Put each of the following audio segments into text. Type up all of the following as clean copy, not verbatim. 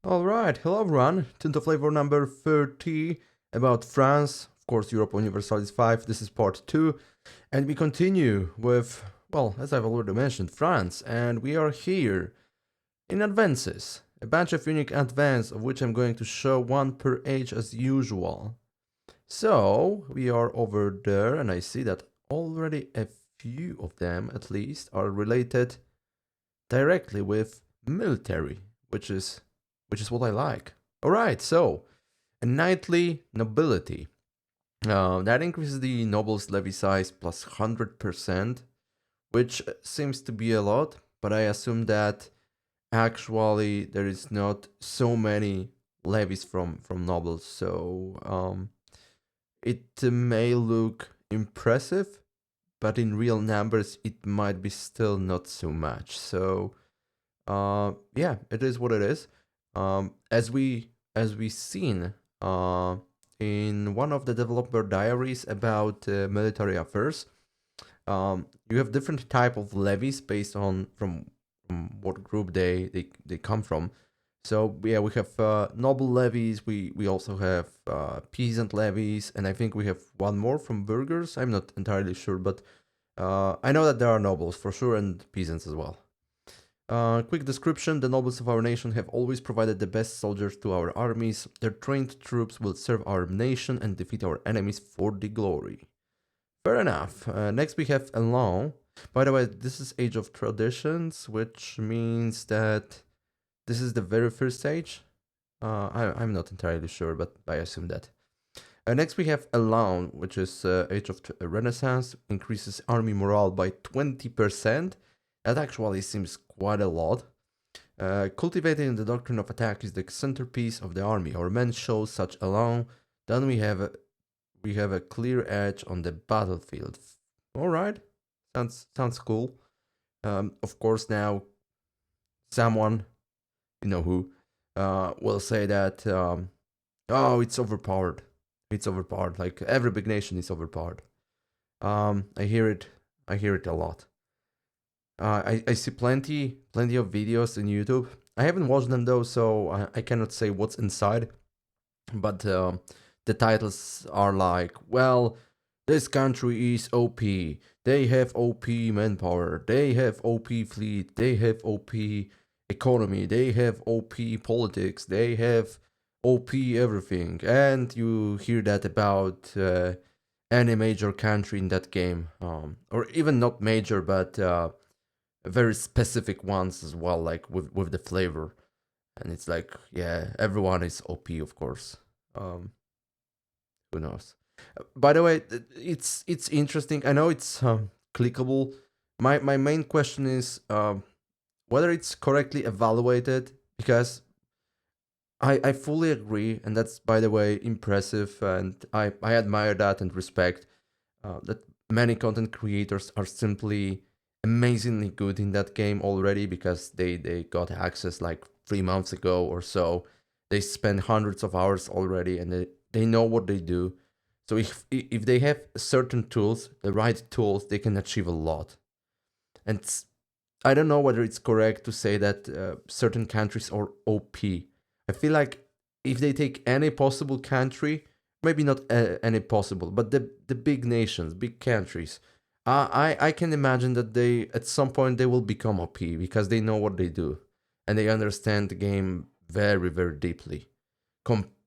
Alright, hello everyone. Tinto Flavor number 30 about France. Of course, Europa Universalis 5. This is part 2. And we continue with, well, as I've already mentioned, France. And we are here in advances. A bunch of unique advances, of which I'm going to show one per age as usual. So, we are over there, and I see that already a few of them, at least, are related directly with military, which is what I like. All right, so a knightly nobility. That increases the noble's levy size plus 100%, which seems to be a lot, but I assume that actually there is not so many levies from nobles, so it may look impressive, but in real numbers it might be still not so much. So yeah, it is what it is. As we seen in one of the developer diaries about military affairs, you have different type of levies based on from what group they come from. So yeah, we have noble levies. We also have peasant levies, and I think we have one more from burghers. I'm not entirely sure, but I know that there are nobles for sure and peasants as well. Quick description: the nobles of our nation have always provided the best soldiers to our armies. Their trained troops will serve our nation and defeat our enemies for the glory. Fair enough. Next, we have Elan. By the way, this is Age of Traditions, which means that this is the very first stage. I'm not entirely sure, but I assume that. Next, we have Elan, which is Age of Renaissance, increases army morale by 20%. That actually seems quite a lot. Cultivating the doctrine of attack is the centerpiece of the army. Our men show such elan, then we have a clear edge on the battlefield. All right, sounds cool. Of course, now someone, you know who, will say that oh, it's overpowered. It's overpowered. Like every big nation is overpowered. I hear it. I hear it a lot. I see plenty of videos in YouTube. I haven't watched them though, so I cannot say what's inside. But the titles are like, well, this country is OP. They have OP manpower. They have OP fleet. They have OP economy. They have OP politics. They have OP everything. And you hear that about any major country in that game, or even not major, but very specific ones as well, like with the flavor. And it's like, yeah, everyone is OP, of course. Um, who knows? By the way, it's interesting. I know it's clickable. My main question is whether it's correctly evaluated, because I fully agree, and that's, by the way, impressive, and I admire that and respect that many content creators are simply amazingly good in that game already because they got access like 3 months ago or so. They spend hundreds of hours already, and they know what they do. So if they have certain tools, the right tools, they can achieve a lot. And I don't know whether it's correct to say that certain countries are OP. I feel like if they take any possible country, maybe not any possible, but the big nations, big countries, I can imagine that they at some point they will become OP because they know what they do and they understand the game very very deeply.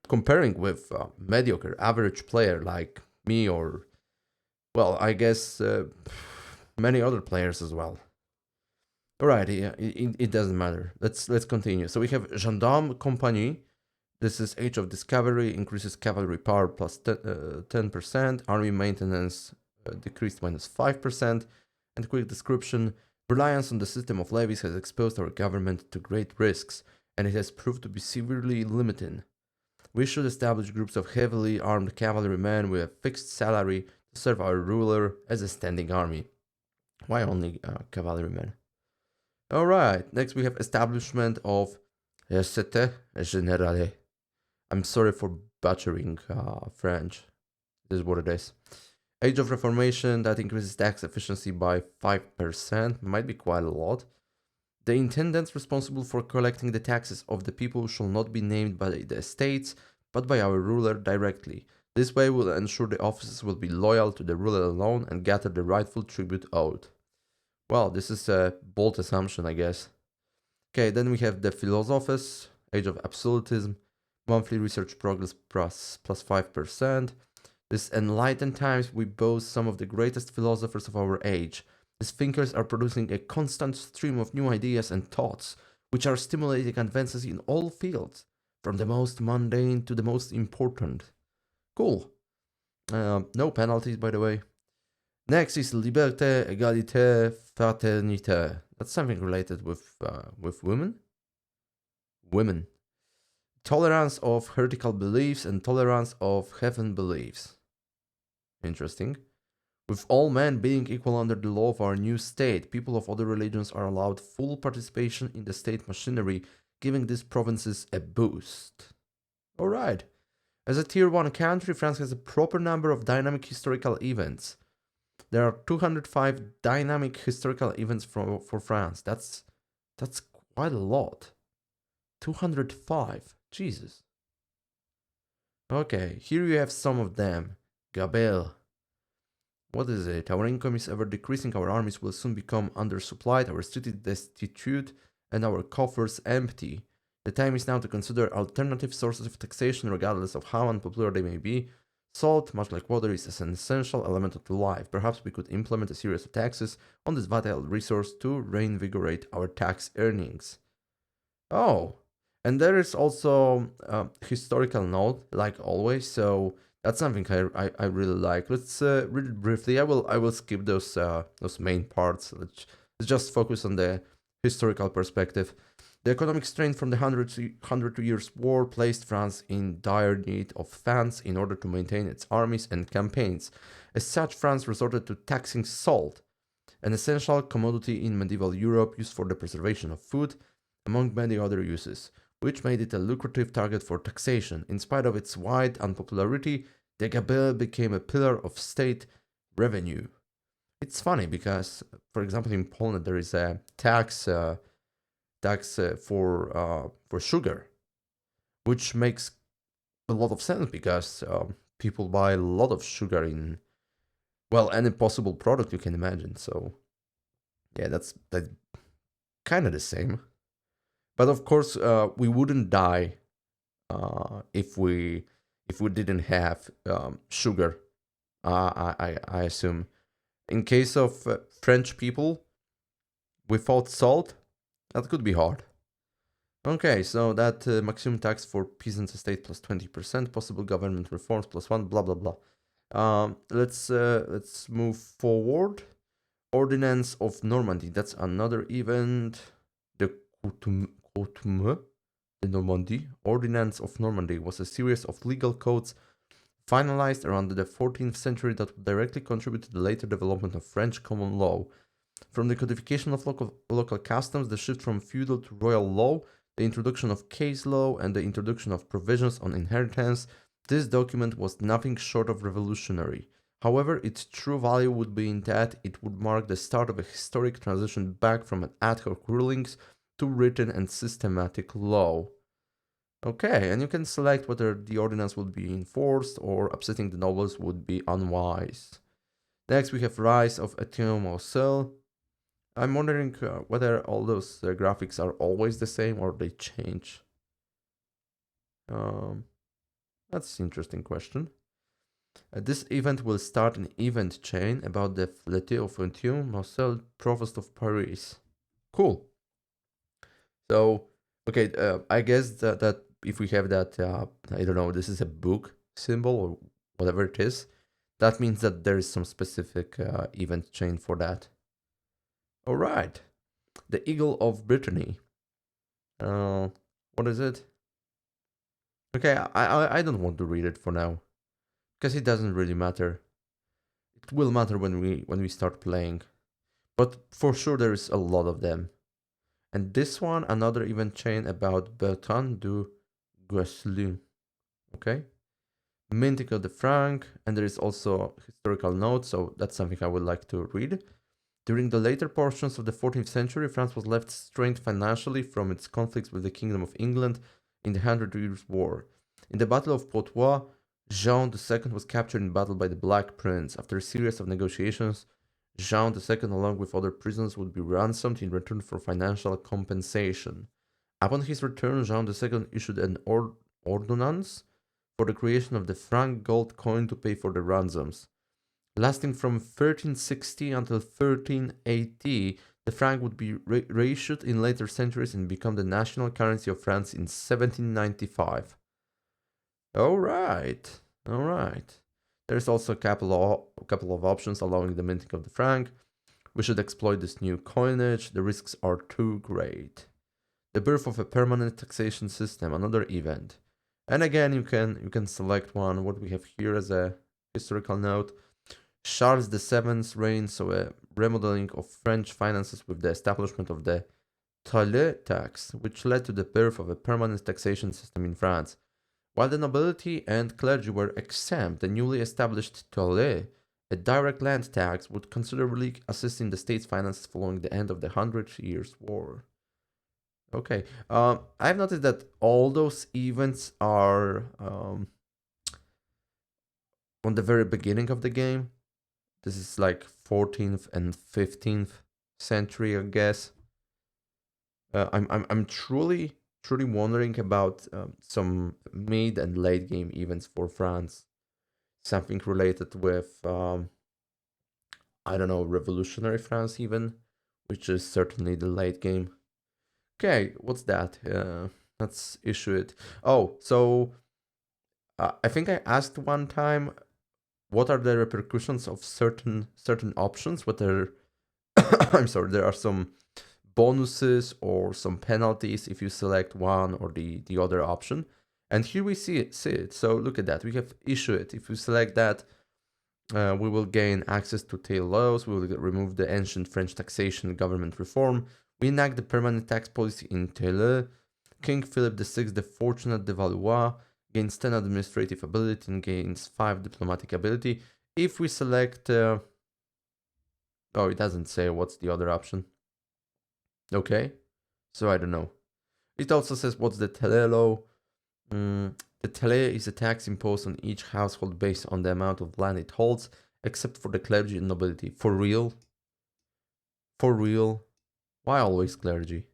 Comparing with mediocre average player like me, or well, I guess many other players as well. Alright, yeah, it doesn't matter. Let's continue. So we have Gendarme Compagnie. This is Age of Discovery, increases cavalry power plus 10%, army maintenance decreased minus 5%, and quick description: reliance on the system of levies has exposed our government to great risks, and it has proved to be severely limiting. We should establish groups of heavily armed cavalrymen with a fixed salary to serve our ruler as a standing army. Why only cavalrymen? Alright, next we have establishment of Recette Generale. I'm sorry for butchering French. This is what it is. Age of Reformation, that increases tax efficiency by 5%. Might be quite a lot. The intendants responsible for collecting the taxes of the people shall not be named by the estates, but by our ruler directly. This way will ensure the officers will be loyal to the ruler alone and gather the rightful tribute owed. Well, this is a bold assumption, I guess. Okay, then we have the Philosophers, Age of Absolutism, monthly research progress plus 5%. This enlightened times we boast some of the greatest philosophers of our age. These thinkers are producing a constant stream of new ideas and thoughts, which are stimulating advances in all fields, from the most mundane to the most important. Cool. No penalties, by the way. Next is liberté, égalité, fraternité. That's something related with women. Women. Tolerance of heretical beliefs and tolerance of heathen beliefs. Interesting. With all men being equal under the law of our new state, people of other religions are allowed full participation in the state machinery, giving these provinces a boost. Alright. As a tier 1 country, France has a proper number of dynamic historical events. There are 205 dynamic historical events for France. That's quite a lot. 205. Jesus. Okay, here you have some of them. Gabelle. What is it? Our income is ever decreasing, our armies will soon become undersupplied, our cities destitute, and our coffers empty. The time is now to consider alternative sources of taxation, regardless of how unpopular they may be. Salt, much like water, is an essential element of life. Perhaps we could implement a series of taxes on this vital resource to reinvigorate our tax earnings. Oh, and there is also a historical note, like always, so that's something I really like. Let's read it briefly. I will skip those main parts. Let's just focus on the historical perspective. The economic strain from the 100 Years' War placed France in dire need of funds in order to maintain its armies and campaigns. As such, France resorted to taxing salt, an essential commodity in medieval Europe used for the preservation of food, among many other uses, which made it a lucrative target for taxation. In spite of its wide unpopularity, the gabelle became a pillar of state revenue. It's funny because, for example, in Poland there is a tax for sugar, which makes a lot of sense because people buy a lot of sugar in, well, any possible product you can imagine. So yeah, that's kind of the same. But of course, we wouldn't die if we didn't have sugar. I assume. In case of French people, without salt, that could be hard. Okay, so that maximum tax for peasants estate plus 20%, possible government reforms plus 1, blah blah blah. Let's move forward. Ordinance of Normandy. That's another event. The Coutume de Normandie. Ordinance of Normandy was a series of legal codes finalized around the 14th century that would directly contribute to the later development of French common law. From the codification of local customs, the shift from feudal to royal law, the introduction of case law, and the introduction of provisions on inheritance, this document was nothing short of revolutionary. However, its true value would be in that it would mark the start of a historic transition back from an ad hoc rulings to written and systematic law. Okay, and you can select whether the ordinance would be enforced or upsetting the nobles would be unwise. Next, we have Rise of Etienne Marcel. I'm wondering whether all those graphics are always the same or they change. That's an interesting question. This event will start an event chain about the Fleté of Etienne Marcel, Provost of Paris. Cool. So, okay, I guess that if we have that, I don't know, this is a book symbol or whatever it is, that means that there is some specific event chain for that. All right. The Eagle of Brittany. What is it? Okay, I don't want to read it for now, because it doesn't really matter. It will matter when we start playing, but for sure there is a lot of them. And this one, another event chain about Bertrand du Guesclin. Okay. Mintico de Franc, and there is also historical notes, so that's something I would like to read. During the later portions of the 14th century, France was left strained financially from its conflicts with the Kingdom of England in the Hundred Years' War. In the Battle of Poitiers, Jean II was captured in battle by the Black Prince. After a series of negotiations, Jean II, along with other prisoners, would be ransomed in return for financial compensation. Upon his return, Jean II issued an ordonnance for the creation of the franc gold coin to pay for the ransoms. Lasting from 1360 until 1380, the franc would be reissued in later centuries and become the national currency of France in 1795. All right, all right. There's also a couple of options allowing the minting of the franc. We should exploit this new coinage. The risks are too great. The birth of a permanent taxation system, another event. And again, you can select one. What we have here as a historical note: Charles VII's reign saw a remodeling of French finances with the establishment of the Tollet tax, which led to the birth of a permanent taxation system in France. While the nobility and clergy were exempt, the newly established Tollet, a direct land tax, would considerably assist in the state's finances following the end of the Hundred Years' War. Okay, I've noticed that all those events are on the very beginning of the game. This is like 14th and 15th century, I guess. I'm truly wondering about some mid and late game events for France. Something related with I don't know, revolutionary France even, which is certainly the late game. Okay, what's that? Let's issue it. Oh, so I think I asked one time what are the repercussions of certain options. What are I'm sorry, there are some bonuses or some penalties if you select one or the other option. And here we see it. So look at that. We have issue it. If we select that, we will gain access to tail laws. We will remove the ancient French taxation government reform. We enact the permanent tax policy in Tail. King Philip VI, the Fortunate de Valois, gains 10 administrative ability and gains 5 diplomatic ability. If we select... oh, it doesn't say what's the other option. Okay, so I don't know. It also says what's the Tele law. The Tele is a tax imposed on each household based on the amount of land it holds, except for the clergy and nobility. For real? For real? Why always clergy?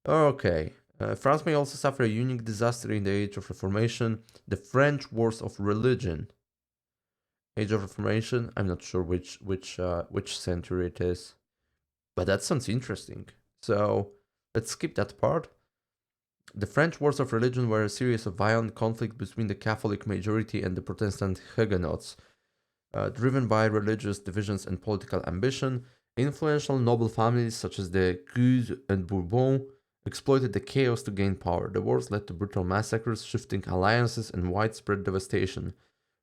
Okay. France may also suffer a unique disaster in the Age of Reformation, the French Wars of Religion. Age of Reformation, I'm not sure which century it is, but that sounds interesting. So let's skip that part. The French Wars of Religion were a series of violent conflicts between the Catholic majority and the Protestant Huguenots. Driven by religious divisions and political ambition, influential noble families such as the Guise and Bourbon exploited the chaos to gain power. The wars led to brutal massacres, shifting alliances, and widespread devastation.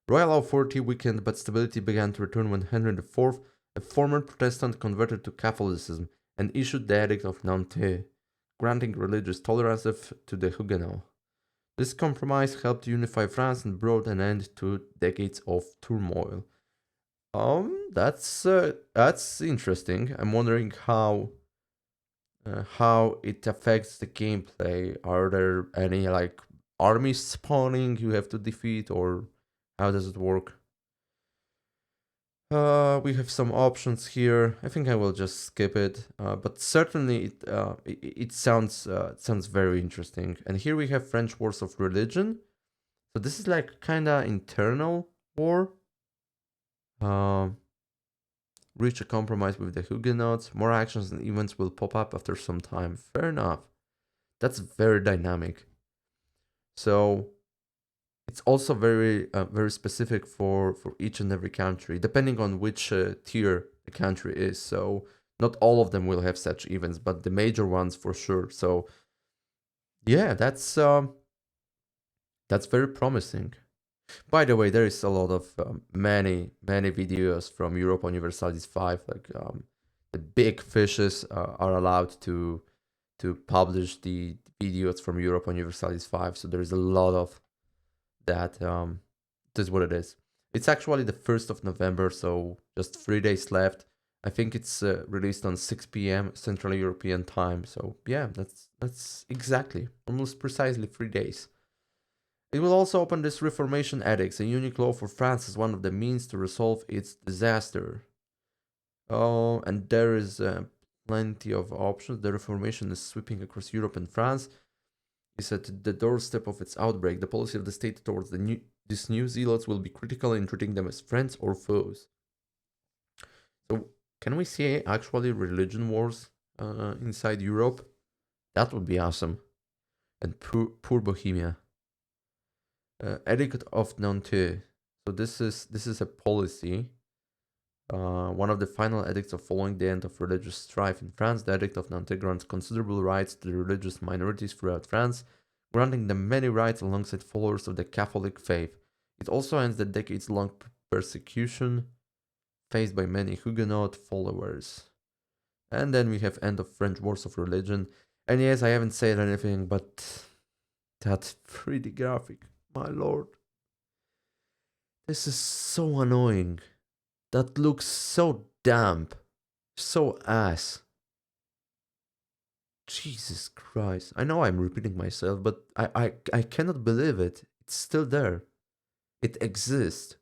Royal authority weakened, but stability began to return when Henry IV, a former Protestant, converted to Catholicism and issued the Edict of Nantes, granting religious tolerance to the Huguenots. This compromise helped unify France and brought an end to decades of turmoil. That's interesting. I'm wondering how it affects the gameplay. Are there any like armies spawning you have to defeat, or how does it work? We have some options here. I think I will just skip it, but certainly it sounds very interesting. And here we have French Wars of Religion. So this is like kinda internal war. Reach a compromise with the Huguenots. More actions and events will pop up after some time. Fair enough. That's very dynamic. So it's also very specific for each and every country, depending on which tier the country is. So not all of them will have such events, but the major ones for sure. So yeah, that's very promising. By the way, there is a lot of many videos from Europa Universalis 5. Like the big fishes are allowed to publish the videos from Europa Universalis 5. So there is a lot of that. This is what it is. It's actually the 1st of November, so just 3 days left. I think it's released on 6 p.m. Central European time. So yeah, that's exactly almost precisely 3 days. It will also open this Reformation edicts, a unique law for France as one of the means to resolve its disaster. Oh, and there is plenty of options. The Reformation is sweeping across Europe and France is at the doorstep of its outbreak. The policy of the state towards these new zealots will be critical in treating them as friends or foes. So, can we see actually religion wars inside Europe? That would be awesome. And poor Bohemia. Etiquette of Nantes. So this is a policy. One of the final edicts of following the end of religious strife in France, the Edict of Nantes grants considerable rights to the religious minorities throughout France, granting them many rights alongside followers of the Catholic faith. It also ends the decades-long persecution faced by many Huguenot followers. And then we have end of French Wars of Religion. And yes, I haven't said anything, but that's pretty graphic, my lord. This is so annoying. That looks so damp, so ass. Jesus Christ. I know I'm repeating myself, but I cannot believe it. It's still there. It exists.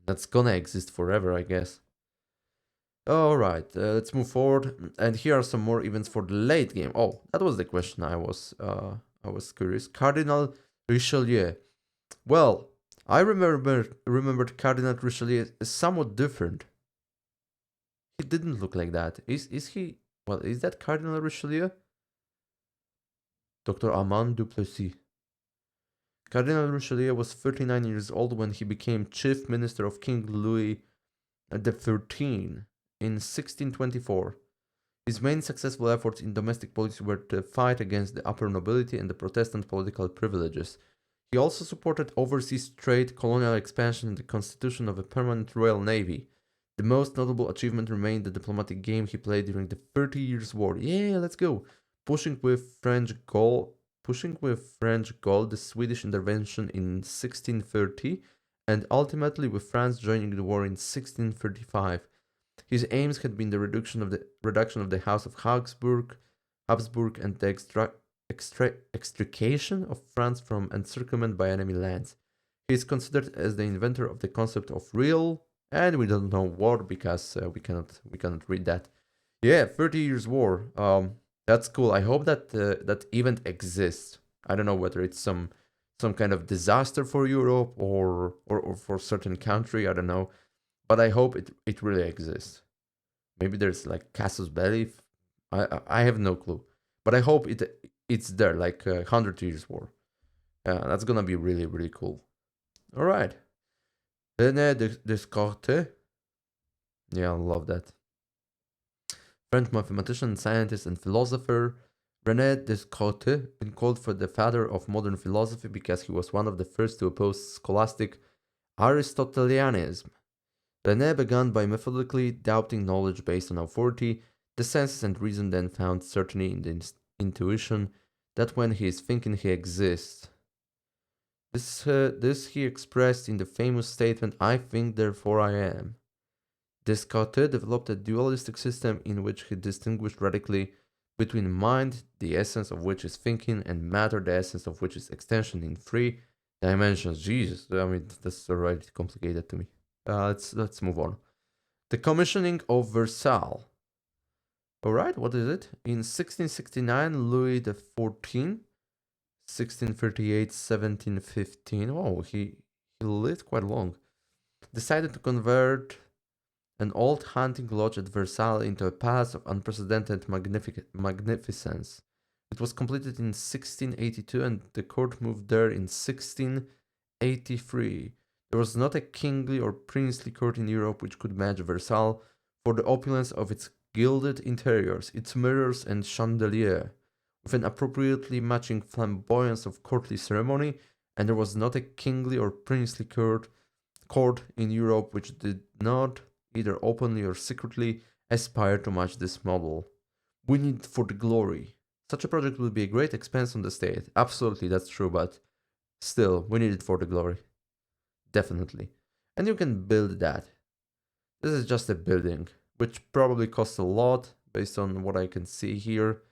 That's gonna exist forever, I guess. Alright, let's move forward. And here are some more events for the late game. Oh, that was the question I was curious. Cardinal Richelieu. Well, I remembered Cardinal Richelieu is somewhat different. He didn't look like that. Is he? Well, is that Cardinal Richelieu? Dr. Armand Duplessis. Cardinal Richelieu was 39 years old when he became chief minister of King Louis XIII in 1624. His main successful efforts in domestic policy were the fight against the upper nobility and the Protestant political privileges. He also supported overseas trade, colonial expansion, and the constitution of a permanent Royal Navy. The most notable achievement remained the diplomatic game he played during the 30 Years' War. Yeah, let's go. Pushing with French Gaul, the Swedish intervention in 1630, and ultimately with France joining the war in 1635. His aims had been the reduction of the House of Habsburg, and the extrication of France from encirclement by enemy lands. He is considered as the inventor of the concept of real, and we don't know war because we cannot read that. Yeah, 30 Years War. That's cool. I hope that that event exists. I don't know whether it's some kind of disaster for Europe or for certain country. I don't know, but I hope it really exists. Maybe there's like Casus Belli. I have no clue, but I hope it's there like 100 Years War. That's gonna be really really cool. All right, René Descartes. Yeah, I love that. French mathematician, scientist, and philosopher. René Descartes, been called for the father of modern philosophy because he was one of the first to oppose scholastic Aristotelianism. René began by methodically doubting knowledge based on authority. The senses and reason then found certainty in the intuition that when he is thinking, he exists. This he expressed in the famous statement, "I think, therefore I am." Descartes developed a dualistic system in which he distinguished radically between mind, the essence of which is thinking, and matter, the essence of which is extension in three dimensions. Jesus, I mean that's already complicated to me. Let's move on. The commissioning of Versailles. All right, what is it? In 1669, Louis XIV, 1638, 1715. Oh, he lived quite long. Decided to convert an old hunting lodge at Versailles into a palace of unprecedented magnificence. It was completed in 1682 and the court moved there in 1683. There was not a kingly or princely court in Europe which could match Versailles for the opulence of its gilded interiors, its mirrors and chandelier, with an appropriately matching flamboyance of courtly ceremony, and there was not a kingly or princely court in Europe which did not, either openly or secretly, aspire to match this model. We need it for the glory. Such a project would be a great expense on the state. Absolutely, that's true, but still, we need it for the glory. Definitely. And you can build that. This is just a building, which probably costs a lot based on what I can see here.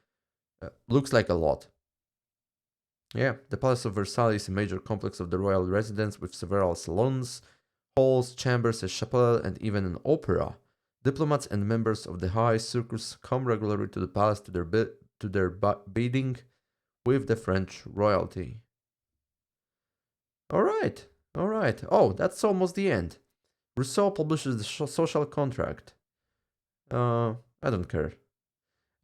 Looks like a lot. Yeah, the Palace of Versailles is a major complex of the royal residence with several salons, halls, chambers, a chapel, and even an opera. Diplomats and members of the high circus come regularly to the palace to their bidding with the French royalty. All right, all right. Oh, that's almost the end. Rousseau publishes the social contract. I don't care.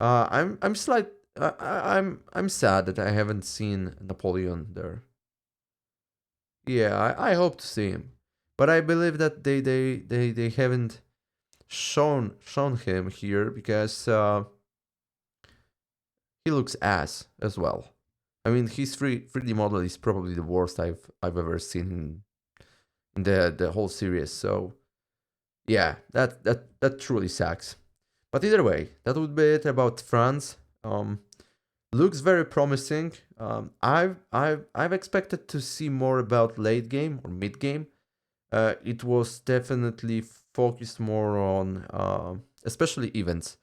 I'm slight. I'm sad that I haven't seen Napoleon there. Yeah, I hope to see him, but I believe that they haven't shown him here because he looks ass as well. I mean, his 3D model is probably the worst I've ever seen in the whole series. So yeah, that truly sucks. But either way, that would be it about France. Looks very promising. I've expected to see more about late game or mid game. It was definitely focused more on especially events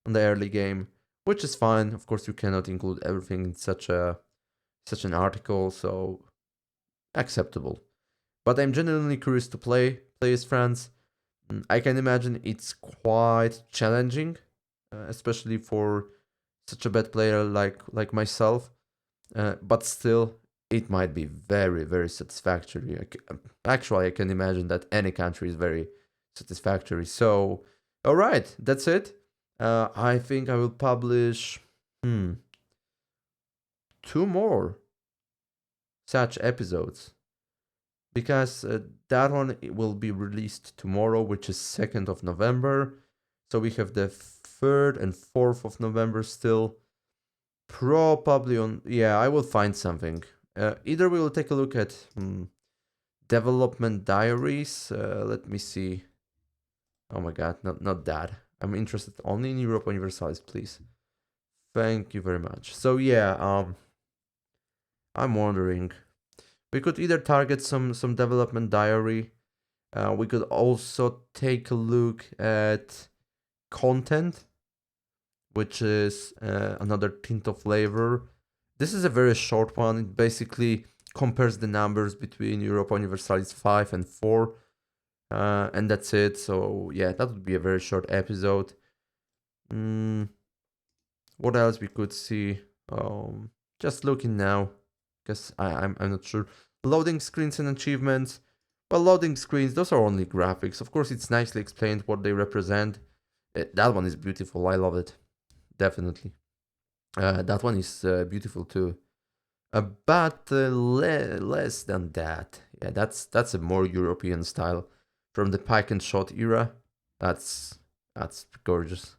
on the early game, which is fine. Of course, you cannot include everything in such an article, so acceptable. But I'm genuinely curious to play as France. I can imagine it's quite challenging, especially for such a bad player like myself. But still, it might be very satisfactory. Actually, I can imagine that any country is very satisfactory. So, all right, that's it. I think I will publish two more such episodes because that one will be released tomorrow, which is 2nd of November. So we have the 3rd and 4th of November still. Probably on, yeah, I will find something. Either we will take a look at development diaries. Let me see. Oh my god, not that. I'm interested only in Europa Universalis, please. Thank you very much. So yeah, I'm wondering. We could either target some development diary. We could also take a look at content, which is another Tinto flavor. This is a very short one. It basically compares the numbers between Europa Universalis 5 and 4. And that's it. So yeah, that would be a very short episode. What else we could see? Just looking now, because I'm not sure. Loading screens and achievements. Well, loading screens, those are only graphics. Of course, it's nicely explained what they represent. That one is beautiful. I love it. Definitely. That one is beautiful too. But less than that. Yeah, that's a more European style from the pike and shot era. That's gorgeous.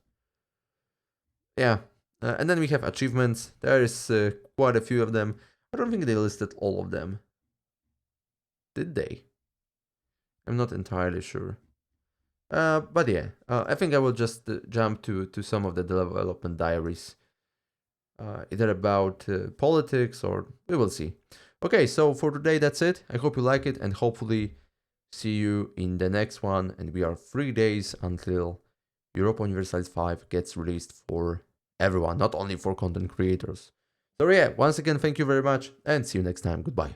Yeah, and then we have achievements. There is quite a few of them. I don't think they listed all of them. Did they? I'm not entirely sure. But yeah, I think I will just jump to some of the development diaries. Either about politics or we will see. Okay, so for today that's it. I hope you like it and hopefully see you in the next one. And we are 3 days until Europa Universalis 5 gets released for everyone, not only for content creators. So yeah, once again, thank you very much and see you next time. Goodbye.